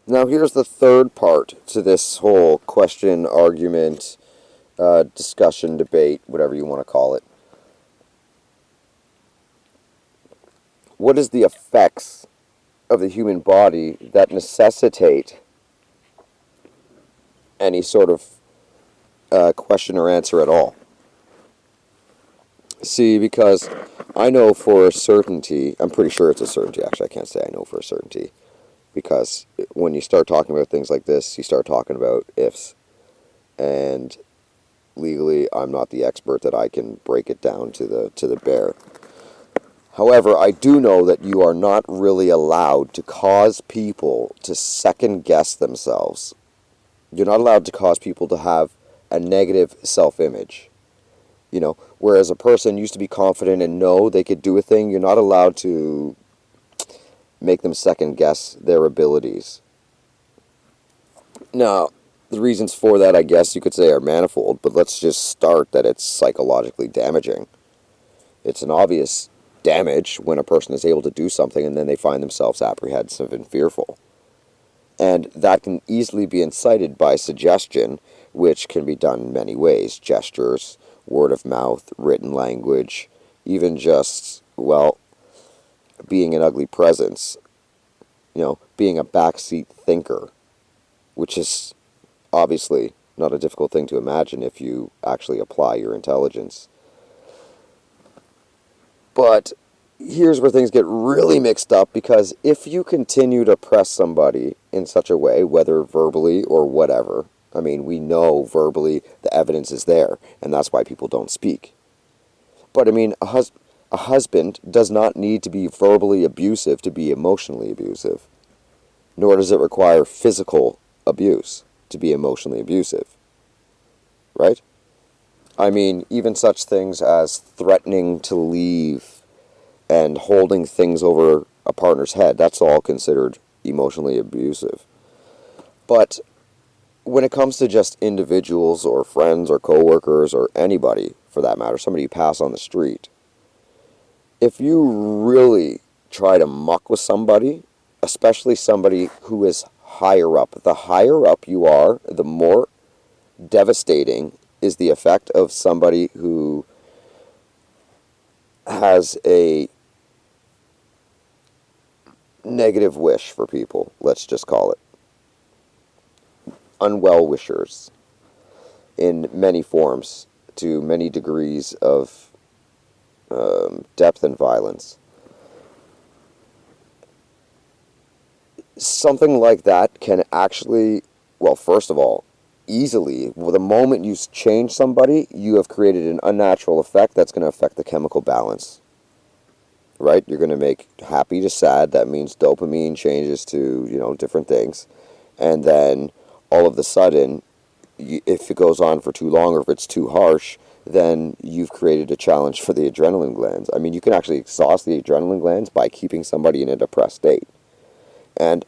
Now, here's the third part to this whole question, argument, discussion, debate, whatever you want to call it. What is the effects of the human body that necessitate any sort of question or answer at all? See, because I know for a certainty, I'm pretty sure it's a certainty, actually, I can't say I know for a certainty, because when you start talking about things like this, you start talking about ifs, and legally, I'm not the expert that I can break it down to the bare. However, I do know that you are not really allowed to cause people to second guess themselves. You're not allowed to cause people to have a negative self-image. Whereas a person used to be confident and know they could do a thing, you're not allowed to make them second guess their abilities. Now, the reasons for that, I guess you could say, are manifold, but let's just start that it's psychologically damaging. It's an obvious damage when a person is able to do something and then they find themselves apprehensive and fearful. And that can easily be incited by suggestion, which can be done in many ways: gestures, word of mouth, written language, even just, well, being an ugly presence, being a backseat thinker, which is obviously not a difficult thing to imagine if you actually apply your intelligence. But here's where things get really mixed up, because if you continue to press somebody in such a way, whether verbally or whatever, I mean, we know verbally the evidence is there, and that's why people don't speak. But I mean, a husband does not need to be verbally abusive to be emotionally abusive, nor does it require physical abuse to be emotionally abusive, right? I mean, even such things as threatening to leave and holding things over a partner's head, that's all considered emotionally abusive. But when it comes to just individuals or friends or coworkers or anybody, for that matter, somebody you pass on the street, if you really try to muck with somebody, especially somebody who is higher up, the higher up you are, the more devastating is the effect of somebody who has a negative wish for people, let's just call it. Unwell wishers in many forms, to many degrees of depth and violence. Something like that can actually, well, first of all, easily, the moment you change somebody, you have created an unnatural effect that's going to affect the chemical balance. Right? You're going to make happy to sad. That means dopamine changes to, different things. And then all of a sudden, if it goes on for too long or if it's too harsh, then you've created a challenge for the adrenaline glands. I mean, you can actually exhaust the adrenaline glands by keeping somebody in a depressed state. And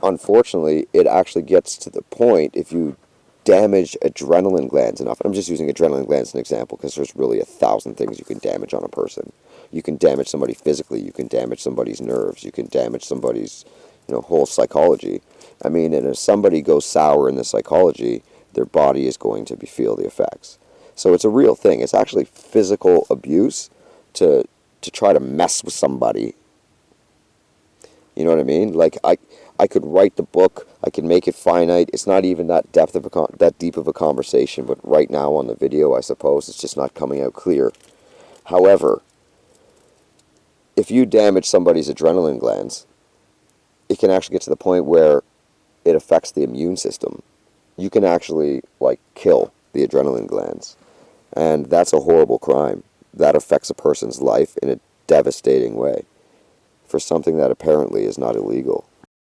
unfortunately, it actually gets to the point, if you damage adrenaline glands enough. I'm just using adrenaline glands as an example because there's really 1,000 things you can damage on a person. You can damage somebody physically. You can damage somebody's nerves. You can damage somebody's, whole psychology. I mean, and if somebody goes sour in the psychology, their body is going to feel the effects. So it's a real thing. It's actually physical abuse to try to mess with somebody. You know what I mean? Like, I could write the book. I can make it finite. It's not even that that deep of a conversation. But right now on the video, I suppose it's just not coming out clear. However, if you damage somebody's adrenaline glands, it can actually get to the point where it affects the immune system. You can actually, kill the adrenaline glands. And that's a horrible crime. That affects a person's life in a devastating way for something that apparently is not illegal.